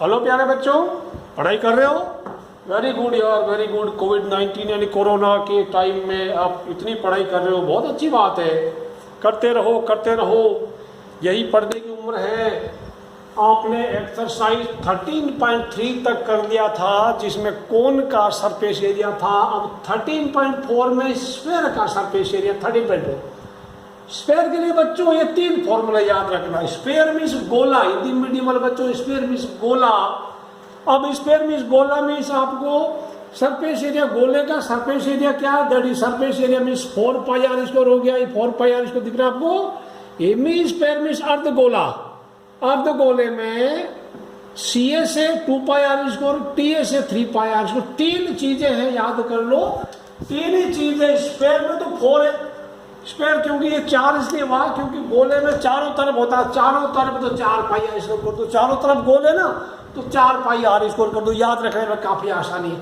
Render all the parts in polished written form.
Hello प्यारे बच्चों, पढ़ाई कर रहे हो? वेरी गुड यार, वेरी गुड। कोविड-19 यानी कोरोना के टाइम में आप इतनी पढ़ाई कर रहे हो, बहुत अच्छी बात है। करते रहो करते रहो, यही पढ़ने की उम्र है। आपने एक्सरसाइज 13.3 तक कर लिया था, जिसमें कोन का सरफेस एरिया था। अब 13.4 में स्फीयर का सरफेस एरिया। 13.4 स्फीयर के लिए बच्चों ये 3 फॉर्मूला याद रखना। स्फीयर मीन्स गोला, हिंदी मीडियम वाले बच्चों स्फीयर मीन्स गोला। अब स्फीयर मीन्स गोला मीन्स आपको सरफेस एरिया, गोले का सरफेस एरिया क्या है? That is surface area means 4 pi R square हो गया। ये 4 पाई आर स्क्वायर दिख रहा है आपको? ये मीन्स स्फीयर मीन्स अर्ध गोला। अर्ध गोले में सी ए से 2 पाई आर स्क्वायर, टी ए से 3 पाई आर स्क्वायर। 3 चीजें हैं, याद कर लो। 3 ही चीजें। स्फीयर में तो 4 है। स्फीयर क्योंकि ये 4 इसलिए हुआ क्योंकि गोले में चारों तरफ होता है। चारों तरफ तो 4 पाई आर स्क्वायर कर दो। चारों तरफ गोले ना, तो 4 पाई आर स्क्वायर कर दो। याद रखने में काफी आसानी है।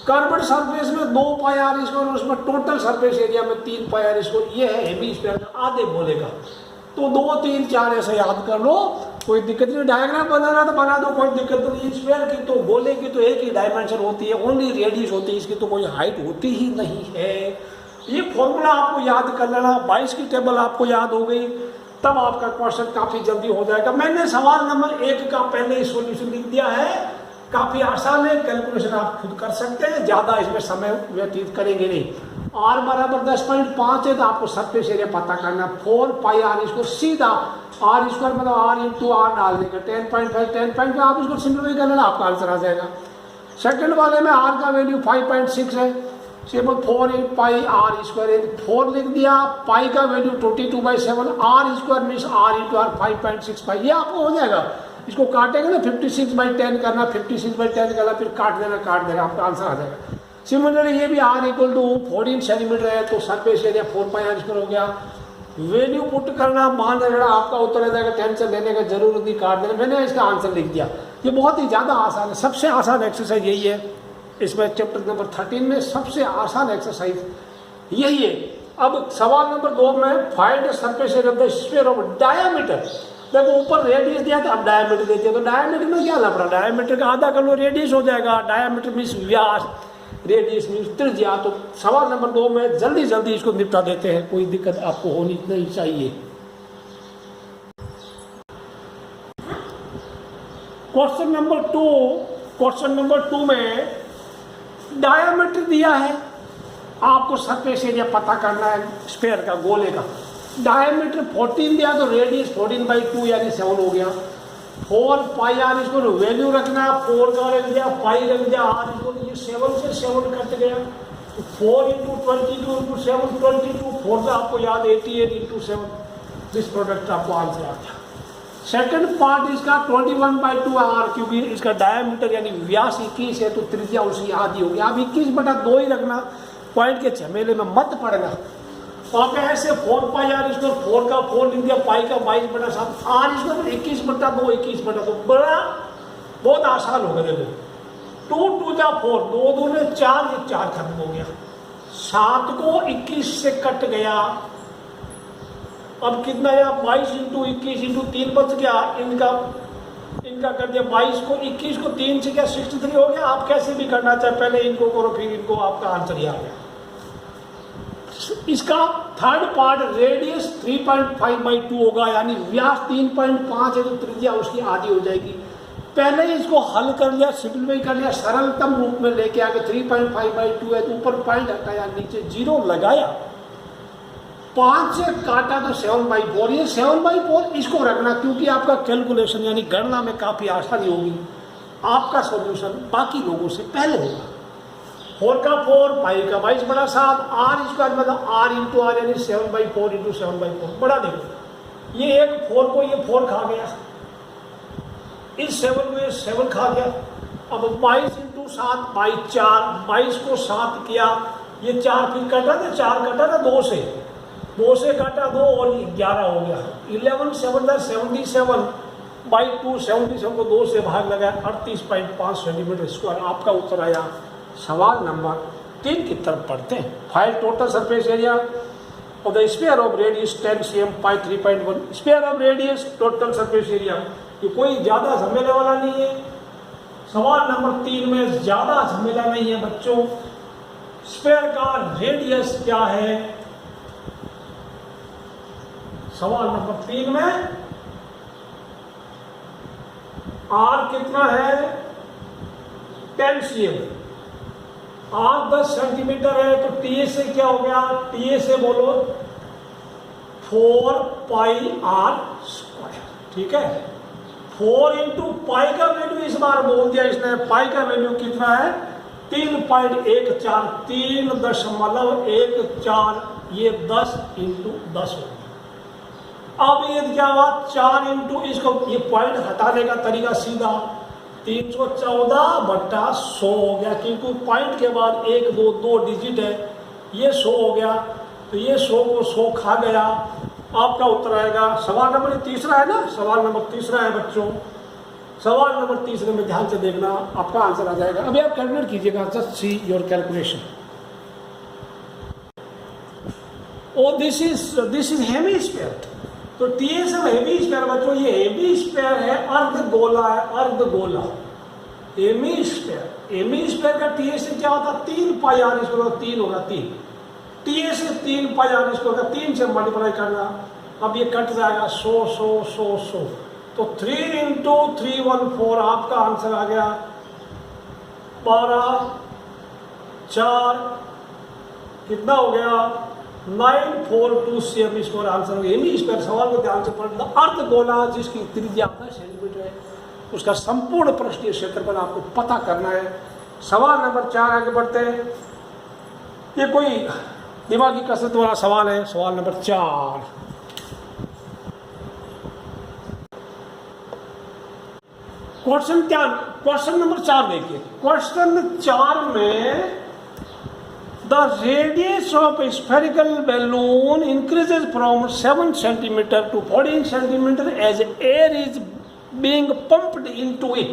कर्व्ड सरफेस में 2 पाई आर स्क्वायर, उसमें टोटल सरफेस एरिया में 3 पाई आर स्क्वायर। ये है हेमिस्फीयर आधे गोले का। तो 2, 3, 4 ऐसे याद कर लो, कोई दिक्कत नहीं। डायग्राम बनाना तो बना दो, कोई दिक्कत नहीं। स्फीयर की तो, गोले की तो एक ही डायमेंशन होती है, ओनली रेडियस होती है, इसकी तो कोई हाइट होती ही नहीं है। ये फॉर्मूला आपको याद कर लेना। 22 की टेबल आपको याद हो गई, तब आपका क्वेश्चन काफी जल्दी हो जाएगा। मैंने सवाल नंबर 1 का पहले सॉल्यूशन लिख दिया है, काफी आसान है। कैलकुलेशन आप खुद कर सकते हैं, ज्यादा इसमें समय व्यतीत करेंगे नहीं। r बराबर 10.5 है तो आपको सरफेस एरिया पता करना। 4 पाई आर इसको सीधा r स्क्वायर मतलब r इंटू आर डाल देगा। 10.5 आप इसको सिंप्लीफाई कर लेना, आपका आंसर आ जाएगा। सेकंड वाले में r का वैल्यू 5.6 है, simple 4 in pi R square. 4 लिख दिया। पाई का value 22/7, R square means r into R 5.65। ये आपको हो जाएगा। इसको काटेंगे ना, 56/10 करना, 56/10 करना, फिर काट देना, आपका आंसर आ जाएगा। सिमिलरली ये भी r इक्वल टू 14 सेंटीमीटर है, तो surface area 4 pi R square हो गया। वैल्यू पुट करना, मान लेना, आपका उत्तर आ जाएगा। टेंशन लेने का जरूरत नहीं, काट देना। मैंने इसका आंसर लिख दिया। ये बहुत ही ज्यादा आसान है, सबसे आसान एक्सरसाइज यही है। इसमें चैप्टर नंबर 13 में सबसे आसान एक्सरसाइज यही है। अब सवाल नंबर 2 में find surface area of the sphere of diameter. देखो ऊपर रेडियस दिया था, अब डायमीटर दे दिया, तो डायमीटर में क्या लफड़ा? डायमीटर का आधा कर लो, रेडियस हो जाएगा। डायमीटर मीन्स व्यास, रेडियस मीन्स त्रिज्या। तो सवाल नंबर 2 में जल्दी जल्दी इसको निपटा देते हैं, कोई दिक्कत आपको होनी नहीं चाहिए। क्वेश्चन नंबर 2 में डायमीटर दिया है, आपको सरफेस एरिया पता करना है स्फीयर का, गोले का। डायमीटर 14 दिया तो रेडियस 14/2 यानी 7 हो गया। 4 पाई आर इसको वैल्यू रखना, 4 का रख दिया, पाई रख दिया, आर इसको, ये 7 से 7 कट गया। 4 इंटू 22 इंटू 7 22, 4 का आपको याद 88 इंटू 7, दिस प्रोडक्ट आपको आंसर आ गया। सेकंड पार्ट इसका 21/2 आर, क्योंकि इसका डायमीटर यानी व्यास 21 है, तो त्रिज्या उसकी आधी हो गया। अब 21/2 ही रखना, पॉइंट के झमेले में मत पड़ना। वहाँ पे ऐसे 4 पाई आर स्क्वायर, 4 का 4 लिख दिया, पाई का 22/7, आर स्क्वायर 21/2 बड़ा बहुत आसान हो गया। 2 2 जा 4, 2 2 में 4, ये 4 खत्म हो गया। 7 को 21 से कट गया। अब कितना है? 22 इंटू 21 इंटू 3 बच गया। इनका कर दिया 22 को, 21 को 3 से क्या 63 हो गया। आप कैसे भी करना चाहे, पहले इनको करो फिर इनको, आपका आंसर ही आ गया। इसका थर्ड पार्ट रेडियस 3.5/2 होगा, यानी व्यास 3.5 है, तो त्रिज्या उसकी आधी हो जाएगी। पहले इसको हल कर लिया, सिंप्लीफाई कर लिया, सरलतम रूप में लेके आके 3.5/2 है, तो ऊपर पॉइंट हटाया, नीचे 0 लगाया, 5 से काटा तो 7/4। ये 7/4 इसको रखना, क्योंकि आपका कैलकुलेशन यानी गणना में काफी आसानी होगी। आपका सॉल्यूशन बाकी लोगों से पहले होगा। 4 का 4, पाई का 22/7, आर स्क्वायर मतलब r इंटू आर यानी 7/4 इंटू 7/4। बड़ा देखो, ये एक 4 को ये 4 खा गया, इस 7 को ये 7 खा गया। अब 22 इंटू 7 बाई 4, 22 को 7 किया, ये 4 फिर कटा था, 4 कटा था 2 से काटा 2 और 11 हो गया। 11 7 77/2, 77 को 2 से भाग लगाया, 38.5 सेंटीमीटर स्क्वायर। आपका उत्तर आया। सवाल नंबर 3 की तरफ पढ़ते हैं। Find total surface area of the sphere of radius 10 cm pi 3.1। Sphere of radius total surface area, ये कोई ज्यादा झमेले वाला नहीं है। सवाल नंबर 3 में ज्यादा झमेला नहीं है बच्चों। स्फीयर का रेडियस क्या है? सवाल नंबर 3 में आर कितना है? 10 cm। आर 10 सेंटीमीटर है तो टी से क्या हो गया? टी से बोलो 4 पाई आर स्क्वायर। ठीक है, 4 इंटू पाई का वैल्यू इस बार बोल दिया इसने। पाई का वैल्यू कितना है? 3.14, 3.14, ये 10 इंटू 10 हो गया। अब ये क्या हुआ? 4 इंटू इसको, ये पॉइंट हटाने का तरीका सीधा 314/100 हो गया, क्योंकि पॉइंट के बाद 1 2 डिजिट है, ये 100 हो गया, तो ये 100 को 100 खा गया। आपका उत्तर आएगा सवाल नंबर तीसरा है ना, सवाल नंबर तीसरा है बच्चों। सवाल नंबर तीसरे में ध्यान से देखना, आपका आंसर आ जाएगा। अभी आप कैलकुलेट कीजिएगा, जस्ट सी योर कैलकुलेशन। और दिस इज हेमीस्फीयर। तो टीएसएम हेमीस्फीयर बच्चों, ये हेमीस्फीयर है, अर्धगोला है, अर्धगोला हेमीस्फीयर। हेमीस्फीयर का टीएसएम क्या होता है? 3 पाई आर स्क्वायर, 3 होगा 3। टीएसएम 3 पाई आर स्क्वायर का 3 से मल्टीप्लाई करना। अब ये कट जाएगा 100 तो 3 इंटू 314, आपका आंसर आ गया 12 4 कितना हो गया? 942 cm इसको आंसर हो गया। हेमीस्फीयर सवाल को ध्यान से पढ़ना। अर्धगोला जिसकी त्रिज्या 10 सेंटीमीटर है, उसका संपूर्ण पृष्ठीय क्षेत्रफल आपको पता करना है। सवाल नंबर 4 आगे बढ़ते हैं। ये कोई दिमागी कसरत वाला सवाल है। सवाल नंबर 4, क्वेश्चन नंबर 4 देखिए। क्वेश्चन 4 में the radius of a spherical balloon increases from 7 cm to 14 cm as air is being pumped into it।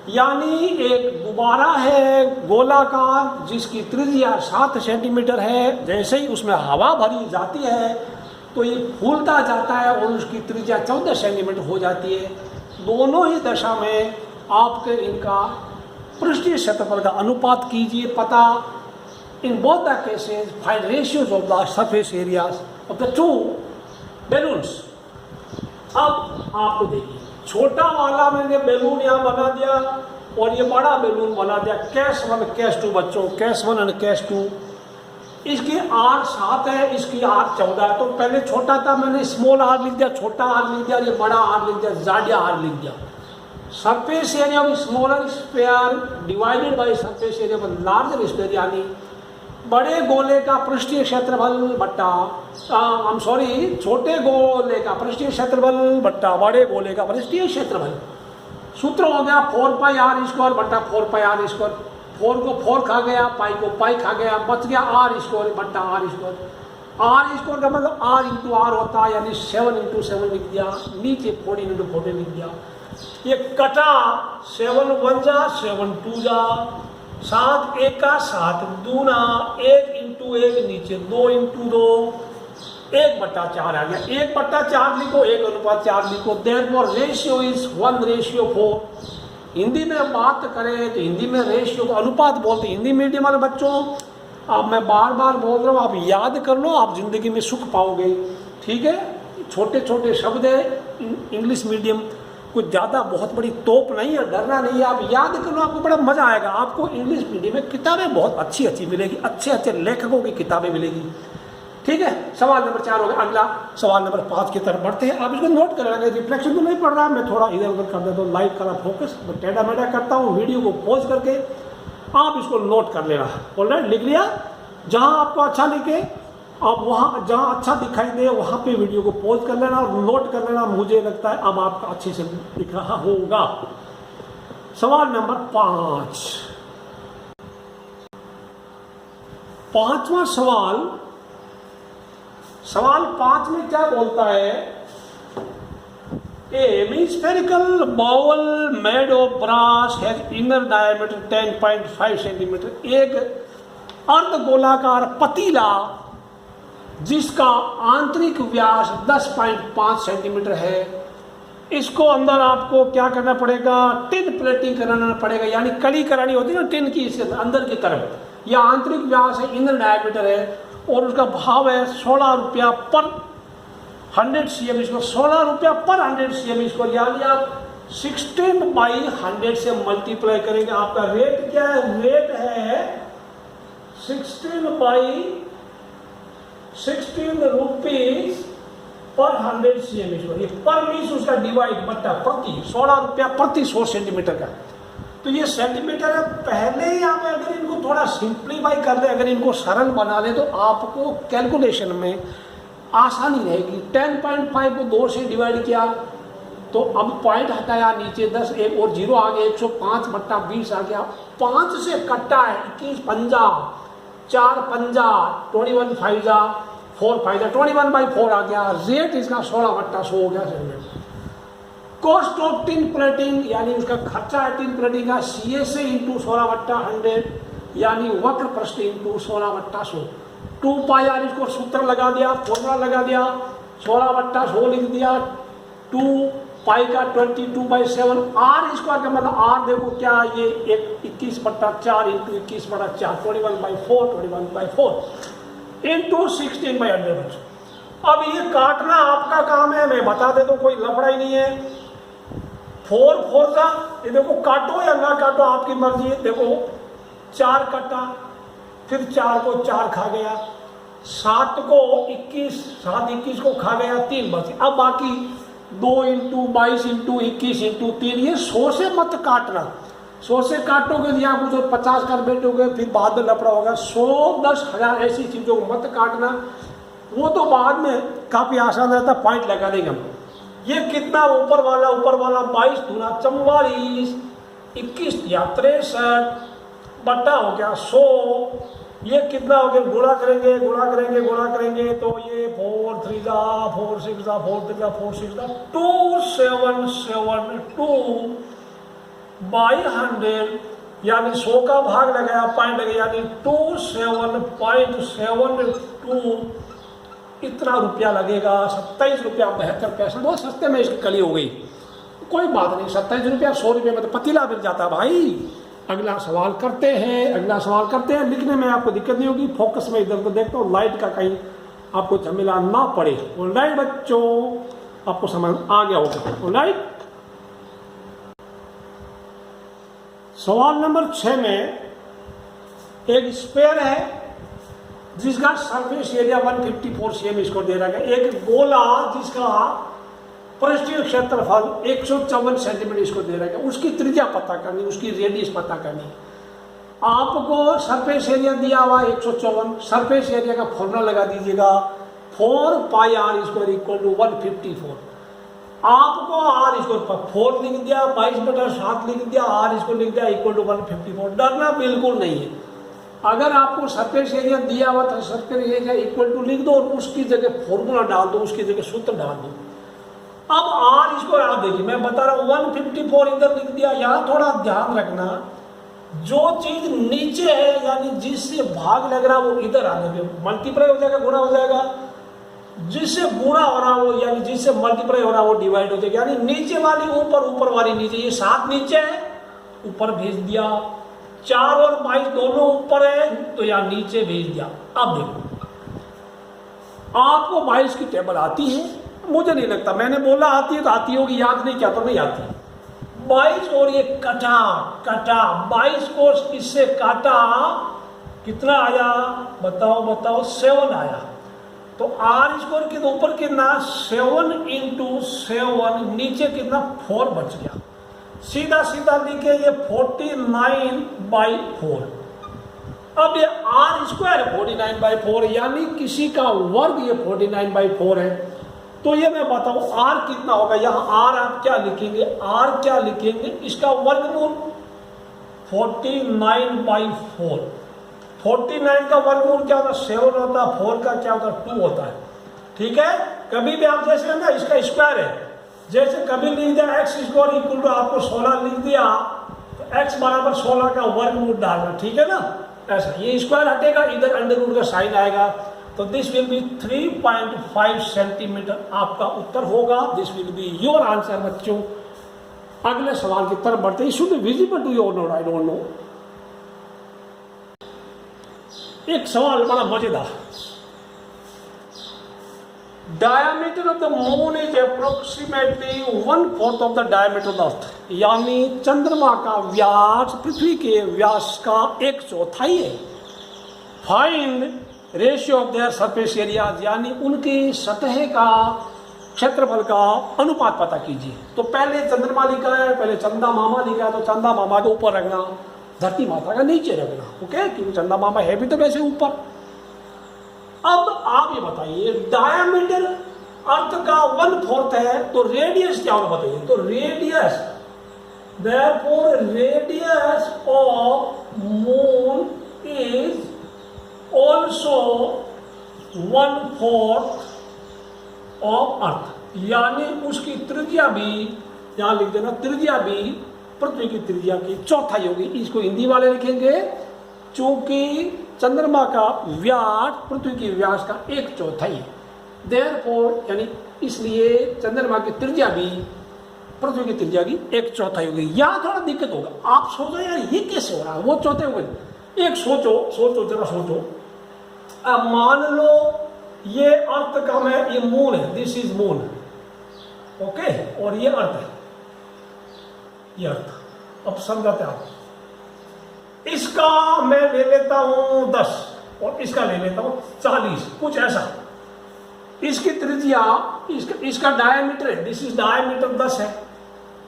यानी एक गुब्बारा है गोलाकार जिसकी त्रिज्या 7 सेंटीमीटर है, जैसे ही उसमें हवा भरी जाती है तो ये फूलता जाता है और उसकी त्रिज्या 14 सेंटीमीटर हो जाती है। दोनों ही दशा में आपके इनका पृष्ठीय क्षेत्रफल का अनुपात कीजिए पता। In both the cases, find ratios of the surface areas of the two balloons। अब आपको देखिए, छोटा वाला मैंने बैलून यहाँ बना दिया और ये बड़ा बैलून बना दिया। केस 1 केस 2 बच्चों, केस 1 और केस 2। इसकी आर 7 है, इसकी आर 14 है। तो पहले छोटा था, मैंने स्मॉल आर लिख दिया, छोटा आर लिख दिया, ये बड़ा आर लिख दिया, ज़्यादा आर लिख दिया। Surface area of smaller sphere divided by surface area of larger sphere, यानी बड़े गोले का पृष्ठीय क्षेत्रफल बट्टा छोटे गोले का पृष्ठीय क्षेत्रफल बट्टा बड़े गोले का पृष्ठीय क्षेत्रफल। सूत्र हो गया 4 पाई आर स्क्वायर बट्टा 4 पाई आर स्क्वायर। 4 को 4 खा गया, पाई को पाई खा गया, बच गया आर स्क्वायर बट्टा आर स्क्वायर। आर स्क्वायर का मतलब आर इंटू आर होता है, यानी 7 इंटू 7 लिख दिया, नीचे 14 इंटू 14 लिख दिया। ये कटा 7 1 जा 7 2 जा, 7 1 का 7 दूना, 1 इंटू 1 नीचे 2 इंटू 2, 1/4 आ गया। 1/4 लिखो, 1/4 लिखो। Therefore ratio is 1:4। हिंदी में बात करें तो हिंदी में रेशियो का अनुपात बोलते हैं। हिंदी मीडियम वाले बच्चों, अब मैं बार बार बोल रहा हूँ, आप याद कर लो, आप जिंदगी में सुख पाओगे। ठीक है, छोटे छोटे शब्द है, इंग्लिश मीडियम कुछ ज़्यादा बहुत बड़ी तोप नहीं है, डरना नहीं है। आप याद कर लो, आपको बड़ा मज़ा आएगा। आपको इंग्लिश मीडियम में किताबें बहुत अच्छी अच्छी मिलेगी, अच्छे अच्छे लेखकों की किताबें मिलेगी। ठीक है, सवाल नंबर 4 हो गया। अगला सवाल नंबर 5 की तरफ बढ़ते हैं। आप इसको नोट कर लेंगे, रिफ्लेक्शन तो नहीं पड़ रहा है, मैं थोड़ा इधर उधर कर देता हूँ, लाइट का फोकस मैं टेढ़ा मेढ़ा करता हूँ। वीडियो को पॉज करके आप इसको नोट कर लेना। ऑलराइट, लिख लिया? जहाँ आपको अच्छा लिखे आप वहाँ, जहाँ अच्छा दिखाई दे वहाँ पे वीडियो को पॉज कर लेना और नोट कर लेना। मुझे लगता है अब आपका अच्छे से दिख रहा होगा। सवाल नंबर 5, 5वां सवाल। सवाल 5 में क्या बोलता है? A hemispherical bowl made of brass has inner diameter 10.5 centimetre. एक अर्धगोलाकार पतीला जिसका आंतरिक व्यास 10.5 सेंटीमीटर है, इसको अंदर आपको क्या करना पड़ेगा, टिन प्लेटिंग कराना पड़ेगा, यानी कली करानी होती है ना टिन की, इसके अंदर की तरफ। यह आंतरिक व्यास है, इनर डायमीटर है, और उसका भाव है 16 रुपया पर 100 cm इसको, 16 रुपया पर 100 cm इसको, यानी आप 16/100 से मल्टीप्लाई करेंगे। आपका रेट क्या है, रेट है 16 रुपीज पर 100 cm इसको, ये पर मीन्स उसका डिवाइड बट्टा प्रति, 16 रुपया प्रति 100 सेंटीमीटर का। तो ये सेंटीमीटर है। पहले ही आप अगर इनको थोड़ा सिंप्लीफाई कर ले, अगर इनको सरल बना ले, तो आपको कैलकुलेशन में आसानी रहेगी। 10.5 को 2 से डिवाइड किया तो अब पॉइंट हटाया, नीचे 10, एक और 0 आ गया, 105/20 आ गया। 5 से कट्टा है 21 पंजा, 4 पंजा, 21 फाइजा, 4 फाइजा, 21/4 आ गया। रेट इसका 16/100 हो गया। कॉस्ट ऑफ टिन प्लेटिंग, यानी उसका खर्चा है टिन प्लेटिंग का, CSA इंटू 16/100, यानी वक्र प्रस्थ इंटू 16/100। 2πr इसको सूत्र लगा दिया, फॉर्मूला लगा दिया, 16/100 लिख दिया, 2π का 22/7, r स्क्वायर का मतलब r देखो क्या, ये 21/4 इंटू 21/4, 21/4 इंटू 16/100। अब ये काटना आपका काम है, मैं बता दे तो कोई लफड़ा ही नहीं है। 4 का ये देखो, काटो या ना काटो आपकी मर्जी है। देखो 4 कटा, फिर 4 को 4 खा गया, 7 को 21, 7 21 को खा गया, 3 बच। अब बाकी 2 इंटू 22 इंटू 21 इंटू 3, ये 100 से मत काटना। 100 से काटोगे तो यहाँ कुछ 50 कर बैठोगे, फिर बाद में लफड़ा होगा। 100, 10, 1000 ऐसी चीजों को मत काटना, वो तो बाद में काफी आसान रहता, पॉइंट लगा देंगे हम। ये कितना, ऊपर वाला 22 दूना 44, 21 या 63 बट्टा हो गया 100। ये कितना हो गया, गुणा करेंगे तो ये 4 3 4 6 4 3 4 6 2772/100, यानी 100 का भाग लगाया, पॉइंट लगाया, यानी 27.72 इतना रुपया लगेगा। 27 रुपया 72 पैसे, बहुत सस्ते में इसकी कली हो गई। कोई बात नहीं, 27 रुपया 100 रुपये में तो पतीला मिल जाता भाई। अगला सवाल करते हैं। लिखने में आपको दिक्कत नहीं होगी, फोकस में इधर को देखते हो, लाइट का कहीं आपको झमेला ना पड़े। ऑनलाइन बच्चों, आपको समझ आ गया होगा। ऑनलाइन सवाल नंबर 6 में एक स्पेयर है जिसका सरफेस एरिया 154 cm इसको दे रहा है। एक गोला जिसका पृष्ठीय क्षेत्रफल 154 सेंटीमीटर इसको दे रहा है। उसकी त्रिज्या पता करनी, उसकी रेडियस पता करनी। आपको सरफेस एरिया दिया हुआ 154, सरफेस एरिया का फॉर्मूला लगा दीजिएगा, 4πr² = 154। आपको r इसको 4 लिख दिया, 22/7 लिख दिया, r इसको लिख दिया = 154। डरना बिल्कुल नहीं है। अगर आपको सरफेस एरिया दिया हुआ था, सरफेस एरिया इक्वल टू लिख दो और उसकी जगह फॉर्मूला डाल दो, उसकी जगह सूत्र डाल दो। अब r इसको आप देखिए, मैं बता रहा हूँ 154 इधर लिख दिया। यहाँ थोड़ा ध्यान रखना, जो चीज नीचे है यानी जिससे भाग लग रहा है वो इधर आने में मल्टीप्लाई हो जाएगा, गुणा हो जाएगा। जिससे गुणा हो रहा हो यानी जिससे मल्टीप्लाई हो रहा वो डिवाइड हो जाएगा, यानी नीचे वाली ऊपर, ऊपर वाली नीचे। ये 7 नीचे है, ऊपर भेज दिया। 4 और 22 दोनों ऊपर है तो यहाँ नीचे भेज दिया। अब देखो, आपको 22 की टेबल आती है? मुझे नहीं लगता, मैंने बोला आती है तो आती होगी, याद नहीं किया तो नहीं आती। 22 और ये कटा 22 को इससे काटा, कितना आया बताओ 7 आया। तो r स्क्वायर के ऊपर कितना, 7 × 7, नीचे कितना 4 बच गया। सीधा लिखे ये 49/4। अब ये r स्क्वायर 49/4 यानी किसी का वर्ग ये 49/4 है। तो ये मैं बताऊं r कितना होगा। यहाँ r आप क्या लिखेंगे, इसका वर्गमूल 49/4। 49 का वर्गमूल क्या होता है, 7 होता है। 4 का क्या होता है, 2 होता है। ठीक है, कभी भी आप जैसे ना इसका स्क्वायर है, जैसे कभी लिख दिया x स्क्वायर इक्वल टू आपको 16 लिख दिया, तो x बराबर 16 का वर्गमूल डालना। ठीक है ना, ऐसा। ये स्क्वायर हटेगा, इधर अंडर रूट का साइन आएगा। तो दिस विल बी 3.5 सेंटीमीटर आपका उत्तर होगा। This will be your answer बच्चों। अगले सवाल की तरफ बढ़ते हैं। Should be visible to your note, I don't know. एक सवाल बड़ा मजेदार। diameter of the moon is approximately 1/4 of the diameter of the earth, यानी चंद्रमा का व्यास पृथ्वी के व्यास का 1/4 है। Find ratio of their surface area, यानी उनकी सतह का क्षेत्रफल का अनुपात पता कीजिए। तो पहले चंद्रमा लिखा है, पहले चंदा मामा लिखा है, तो चंदा मामा के ऊपर रखना, धरती माता का नीचे रखना, ओके, क्योंकि चंदा मामा है भी तो वैसे ऊपर। अब आप ये बताइए, डायमीटर अर्थ का 1/4 है, तो रेडियस क्या होगा बताइए। तो radius, therefore radius of moon is also 1/4 of earth, यानी उसकी त्रिज्या भी, यहां लिख देना, त्रिज्या भी पृथ्वी की त्रिज्या की चौथाई होगी। इसको हिंदी वाले लिखेंगे, चूंकि चंद्रमा का व्यास पृथ्वी के व्यास का 1/4 है, देयरफॉर यानी इसलिए चंद्रमा की त्रिज्या भी पृथ्वी की त्रिज्या की 1/4 होगी। यहां थोड़ा दिक्कत होगा। आप सोचो यार ये कैसे हो रहा है, वो चौथे हो गए। एक सोचो जरा सोचो। अब मान लो ये अर्थ का मैं, ये मून है, दिस इज मून, ओके, और ये अर्थ है, ये अर्थ। अब समझाते आप, इसका मैं ले लेता हूं 10 और इसका ले लेता हूं 40, कुछ ऐसा। इसकी त्रिज्या, इसका डायमीटर है, दिस इज डायमीटर 10 है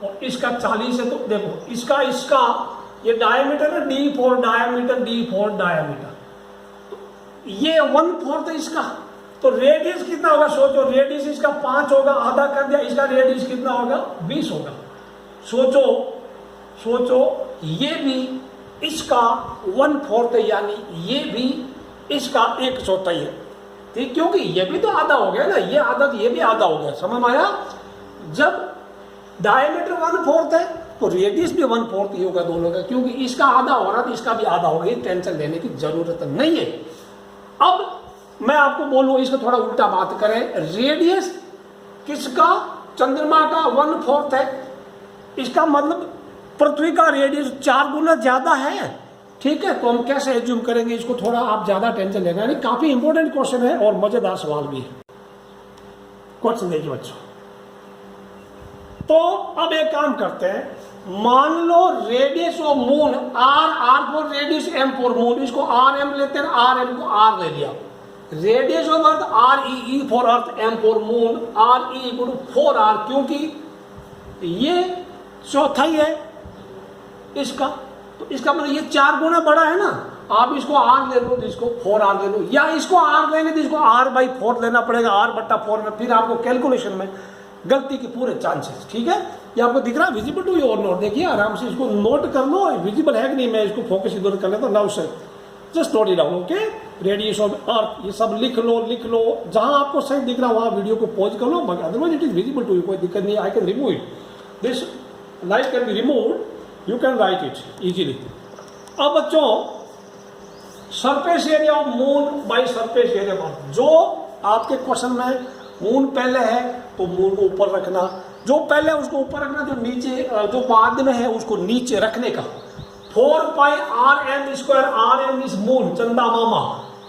और इसका 40 है। तो देखो इसका ये डायमीटर है, D4 डायमीटर, D4 डायमीटर, तो ये 1/4 है इसका। तो रेडियस कितना होगा सोचो। रेडियस इसका 5 होगा, आधा कर दिया, इसका रेडियस कितना होगा 20 होगा। सोचो ये भी इसका 1/4 है, यानी ये भी इसका 1/4 है, ठीक, क्योंकि ये भी तो आधा हो गया ना, ये आधा तो ये भी आधा हो गया। समझ में आया। जब डायमीटर 1/4 है तो रेडियस भी 1/4 ही होगा दोनों का, क्योंकि इसका आधा हो रहा तो इसका भी आधा होगा। ये टेंशन लेने की जरूरत नहीं है। अब मैं आपको बोलूं, इसको थोड़ा उल्टा बात करें। रेडियस किसका, चंद्रमा का 1/4 है, इसका मतलब पृथ्वी का रेडियस 4 गुना ज्यादा है, ठीक है। तो हम कैसे एज्यूम करेंगे इसको, थोड़ा आप ज्यादा टेंशन लेना है। काफी इंपॉर्टेंट क्वेश्चन है और मजेदार सवाल भी है। क्वेश्चन देखिए बच्चों। तो अब एक काम करते हैं, मान लो radius of moon r for radius, m for moon, इसको आर एम लेते हैं, आर एम को आर ले लिया। Radius of earth r e for earth, m for moon, r e equal to 4r, क्योंकि ये चौथाई है इसका, तो इसका मतलब ये 4 गुना बड़ा है ना। आप इसको r ले लो, तो इसको 4r ले लो, या इसको r लेंगे तो इसको r/4 लेना पड़ेगा, r/4 में। फिर आपको कैलकुलेशन में गलती के पूरे चांसेस, ठीक है। ये आपको दिख रहा है विजिबल टू योर नोट, देखिए आराम से इसको नोट कर लो। विजिबल है कि नहीं, मैं इसको फोकस इधर कर लेता हूं। Now sir just note it down, okay. Radius of अर्थ, ये सब लिख लो। जहां आपको सही दिख रहा वहां वीडियो को पॉज कर लो, otherwise it is visible to you, कोई दिक्कत नहीं। I can remove it, this light can be removed, you can write it easily. अब बच्चों, surface area of moon by surface area of earth, जो आपके क्वेश्चन में मून पहले है तो मून को ऊपर रखना, जो पहले है उसको ऊपर रखना, जो नीचे, जो बाद में है उसको नीचे रखने का। 4πRm², Rm इज मून, चंदा मामा,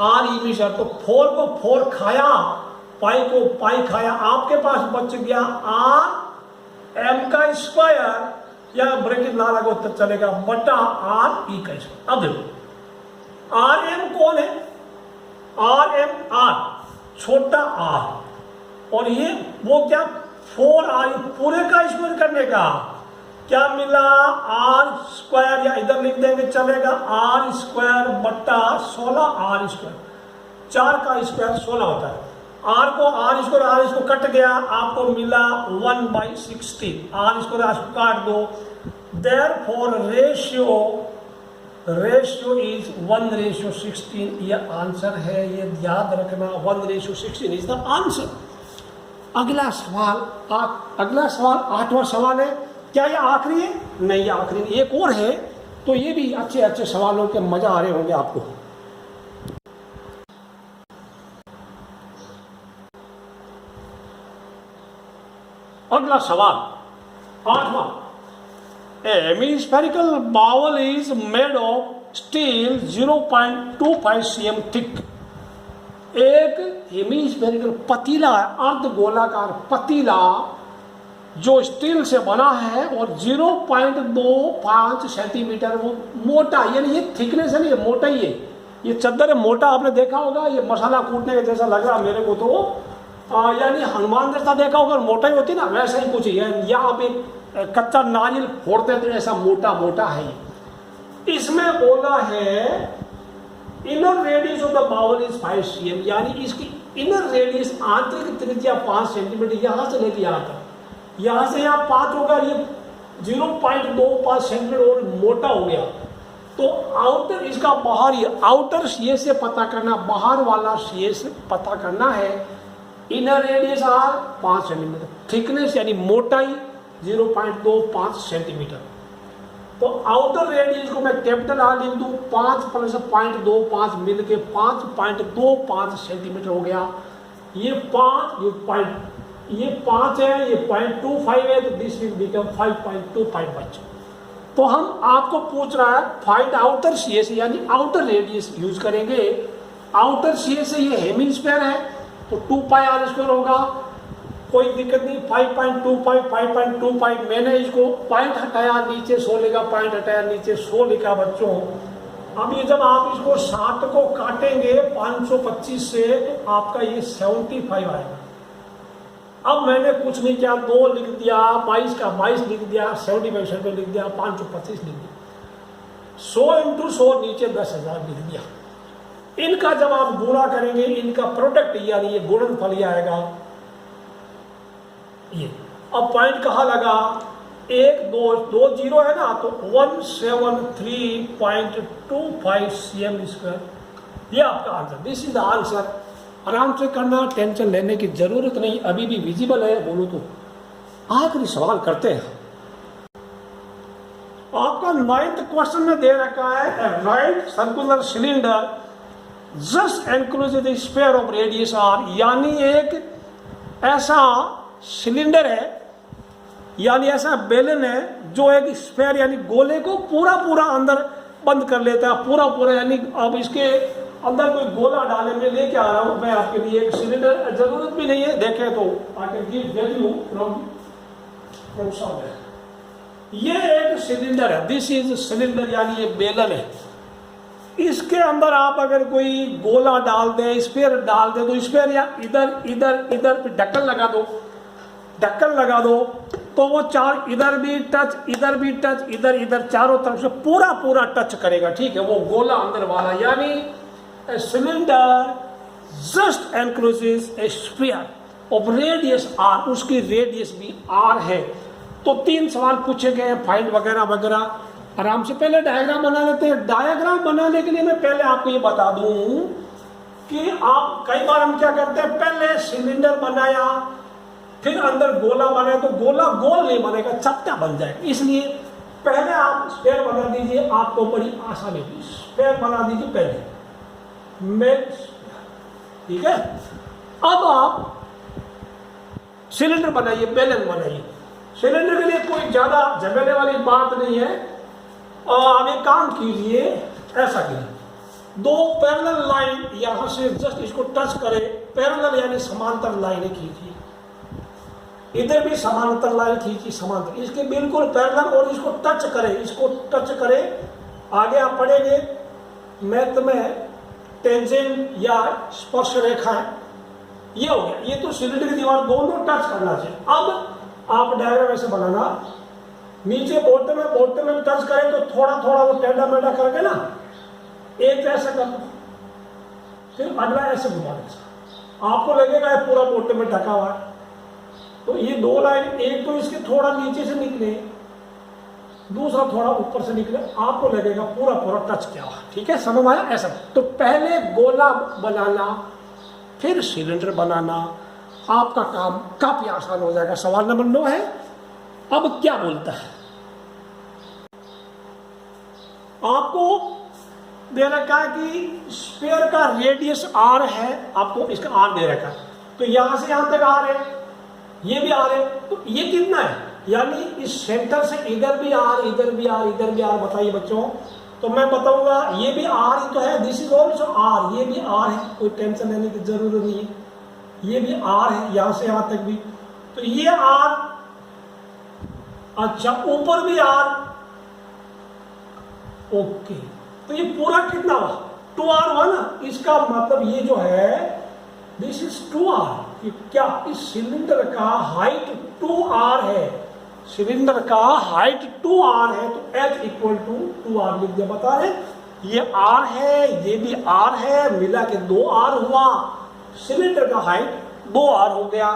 R ई सर, तो 4 को 4 खाया, पाई को पाई खाया, आपके पास बच गया Rm का स्क्वायर, या ब्रैकेट ला लगा तो चलेगा, बटा R ई का स्क्वायर। अब देखो Rm कौन है, Rm R, छोटा r, और ये वो क्या 4r, पूरे का स्क्वायर करने का क्या मिला, r², या इधर लिख देंगे चलेगा, r² बट्टा 16, r², 4 का स्क्वायर 16 होता है। r को r² इसको कट गया, आपको मिला 1/16, r² इसको काट दो। देयरफॉर रेशियो इज 1/16, ये आंसर है, ये याद रखना, 1/16 इज द आंसर। अगला सवाल 8वां सवाल है। क्या ये आखिरी है? नहीं, ये आखिरी नहीं, एक और है। तो ये भी अच्छे सवालों के मजा आ रहे होंगे आपको। अगला सवाल 8वां, hemispherical bowl is made of steel 0.25 cm thick. एक हेमिस्फेरिकल पतीला, अर्ध गोलाकार पतीला जो स्टील से बना है और 0.25 सेंटीमीटर वो मोटा, यानी ये थिकनेस है नहीं, ये मोटा ही है। ये चद्दर मोटा आपने देखा होगा, ये मसाला कूटने के जैसा लग रहा मेरे को तो, यानी हनुमान जैसा देखा होगा, मोटा ही होती ना, वैसा ही कुछ है। या आप एक कच्चा नारियल फोड़ते हैं तो ऐसा मोटा मोटा है। इसमें बोला है inner radius of the bowl is 5 cm, यानी इसकी इनर रेडियस आंतरिक त्रिज्या 5 सेंटीमीटर, यहां से लेके यहां तक, यहां से यहां 5 होगा, ये 0.25 सेंटीमीटर और मोटा हो गया। तो आउटर, इसका बाहरी आउटर सीए से पता करना, बाहर वाला सीए से पता करना है। Inner radius R 5 centimetre, thickness यानी मोटाई 0.25 सेंटीमीटर। तो आउटर रेडियस को मैं कैपिटल आर लिख दूं, 5 प्लस 0.25 मिल के 5.25 सेंटीमीटर हो गया। ये 5 है, ये 0.25 है, तो दिस विल बिकम 5.25 बच्चे। तो हम आपको पूछ रहा है फाइंड आउटर सीए, यानी आउटर रेडियस यूज करेंगे। आउटर सीए से ये हेमिस्फीयर है तो 2πr² होगा, कोई दिक्कत नहीं। 5.25 मैंने इसको पॉइंट हटाया, नीचे 100 लिखा, पॉइंट हटाया, नीचे 100 लिखा बच्चों। अब ये जब आप इसको 60 को काटेंगे 525 से तो आपका ये 75 आएगा। अब मैंने कुछ नहीं किया, 2 लिख दिया, 22 का 22 लिख दिया, 75 लिख दिया, 525 लिख दिया, 100 × 100 नीचे 10,000 लिख दिया। इनका जब आप गुणा करेंगे, इनका प्रोडक्ट यानी ये गुणनफल ही आएगा ये। अब पॉइंट कहाँ लगा, 1 2 0 है ना, तो 173.25 cm², ये आपका answer. This is the answer. आराम से करना, टेंशन लेने की जरूरत नहीं, अभी भी विजिबल है बोलो तो। आखिरी सवाल करते हैं। आपका 9th क्वेश्चन में दे रखा है right circular cylinder just enclose the sphere of radius R, यानी एक ऐसा सिलेंडर है, यानी ऐसा बेलन है जो एक स्फीयर यानी गोले को पूरा पूरा अंदर बंद कर लेता है, पूरा पूरा। यानी अब इसके अंदर कोई गोला डाले, मैं लेके आ रहा हूं मैं आपके लिए एक सिलेंडर, जरूरत भी नहीं है देखे तो I can give value from somewhere. ये एक सिलेंडर है, दिस इज सिलेंडर, यानी ये बेलन है। इसके अंदर आप अगर कोई गोला डाल दे, स्फीयर डाल दे, तो स्फीयर या इधर इधर इधर पे ढक्कन लगा दो, ढक्कन लगा दो, तो वो चार इधर भी टच, इधर भी टच, इधर इधर चारों तरफ से पूरा पूरा टच करेगा, ठीक है, वो गोला अंदर वाला। यानी a cylinder just encloses a sphere of radius R, उसकी रेडियस भी आर है। तो 3 सवाल पूछे गए हैं, फाइंड वगैरह वगैरह। आराम से पहले डायग्राम बना लेते हैं। डायग्राम बनाने के लिए मैं पहले आपको ये बता दूं कि आप कई बार हम क्या करते हैं, पहले सिलेंडर बनाया, फिर अंदर गोला बनाया, तो गोला गोल नहीं बनेगा, चपटा बन जाएगा। इसलिए पहले आप स्फीयर बना दीजिए, आपको बड़ी आसानी होगी। स्फीयर बना दीजिए पहले, ठीक है। अब आप सिलेंडर बनाइए, बेलन बनाइए। सिलेंडर के लिए कोई ज्यादा झमेले वाली बात नहीं है। और आप एक काम कीजिए, ऐसा कीजिए, 2 पैरेलल लाइन यहां से जस्ट इसको टच करें, पैरेलल यानी समांतर लाइनें खींचिए, इधर भी समांतर लाइन खींची, समांतर, इसके बिल्कुल पैरेलल, और इसको टच करें, इसको टच करें। आगे आप पढ़ेंगे मैथ में टेंजेंट या स्पर्श रेखा है, ये हो गया। ये तो सिलेंडर की दीवार दोनों टच करना चाहिए। अब आप डायग्राम ऐसे बनाना, नीचे बॉटम में टच करें तो थोड़ा थोड़ा वो टेढ़ा मेढ़ा करके ना, एक ऐसा कर दो, फिर अगला ऐसे घुमा दो, आपको लगेगा ये पूरा बॉटम में ढका हुआ है। तो ये 2 लाइन, एक तो इसके थोड़ा नीचे से निकले, दूसरा थोड़ा ऊपर से निकले, आपको लगेगा पूरा पूरा टच किया हुआ, ठीक है, समझ आया। ऐसा तो पहले गोला बनाना, फिर सिलेंडर बनाना, आपका काम काफी आसान हो जाएगा। सवाल नंबर 9 है। अब क्या बोलता है, आपको दे रखा है कि स्फीयर का रेडियस आर है, आपको इसका आर दे रखा है, तो यहां से यहां तक आर है, ये भी आर है, तो ये कितना है, यानी इस सेंटर से इधर भी आर, इधर भी आर, इधर भी आर। बताइए बच्चों, तो मैं बताऊंगा ये भी आर ही तो है, दिस इज ऑल्सो आर, ये भी आर है, कोई टेंशन लेने की जरूरत नहीं है, ये भी आर है यहां से यहां तक भी, तो ये आर। अच्छा ऊपर भी आर, ओके, तो ये पूरा कितना हुआ, 2r हुआ ना। इसका मतलब ये जो है दिस इज 2r, क्या इस सिलेंडर का हाइट 2r है, सिलेंडर का हाइट 2r है, तो h इक्वल टू 2r लिख दिया। बता रहे ये r है, ये भी r है, मिला के 2r हुआ, सिलेंडर का हाइट 2r हो गया,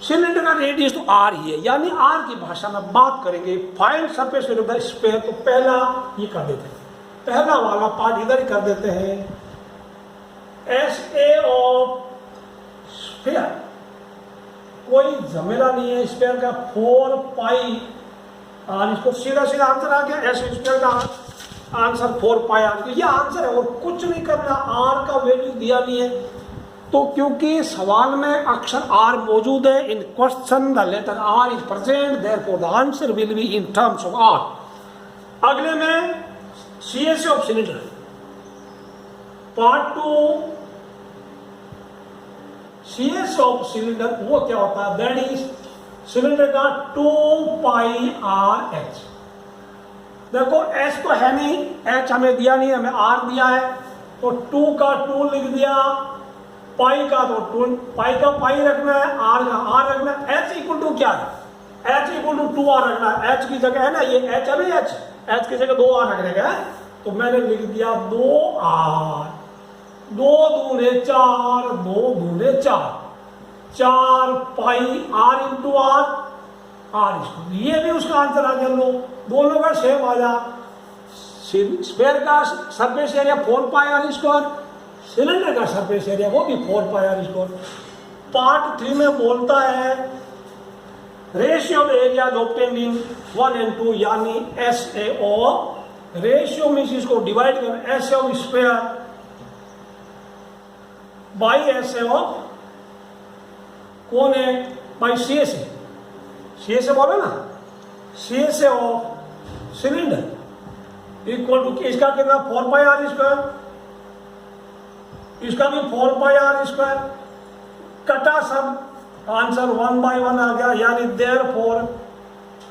सिलेंडर का रेडियस तो r ही है, यानी r की भाषा में बात करेंगे find surface area of the sphere. तो पहला ये कर देते हैं, पहला वाला पार्ट इधर ही कर देते हैं, SA ऑफ स्फीयर, कोई झमेला नहीं है, स्फीयर का 4 पाई और इसको सीधा सीधा आंसर आ गया, ऐसे स्फीयर का आंसर 4 पाई आ गया, ये आंसर है और कुछ नहीं करना। r का वैल्यू दिया नहीं है, तो क्योंकि सवाल में अक्षर r मौजूद है, in question the letter r is present, therefore the answer will be in terms of r। अगले में CSA of cylinder, part 2 CSA of cylinder वो क्या होता है, दैट इज सिलेंडर का 2 पाई RH। देखो h तो है नहीं, h हमें दिया नहीं, हमें r दिया है, तो 2 का 2 लिख दिया, पाई का तो 2, पाई का पाई रखना है, r का r रखना है, h इक्वल टू क्या है, h इक्वल टू 2r रखना है, h की जगह है ना ये h है ना, h की जगह 2r रखने का है, तो मैंने लिख दिया 2r, 2 दूने 4, 2 दूने 4, 4 पाई r into r, r square, ये भी उसका आंसर आ गया। लो दोनों का सेम आ जा, स्फीयर का सरफेस एरिया 4 पाई r स्क्वायर, सिलेंडर का सरफेस एरिया वो भी 4 पाई r स्क्वायर। पार्ट 3 में बोलता है ratio of area obtained in 1 and 2, यानी SAO, रेशियो मींस इसको डिवाइड कर SA of sphere by SA of कौन है, बाई CSA, CSA बोला ना, CSA of cylinder equal to, इसका कितना 4 पाई r स्क्वायर, इसका भी 4 पाई r स्क्वायर, कटा सब, आंसर 1 बाई 1 आ गया, यानी देयरफॉर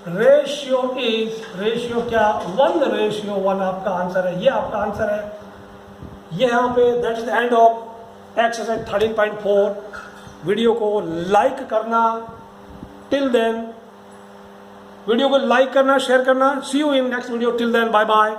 रेशियो इज, रेशियो क्या 1:1 आपका आंसर है, ये आपका आंसर है। ये यहाँ पे that is the end of exercise 13.4। Video को लाइक करना, टिल देन वीडियो को लाइक करना, शेयर करना। See you in next video, till then bye bye.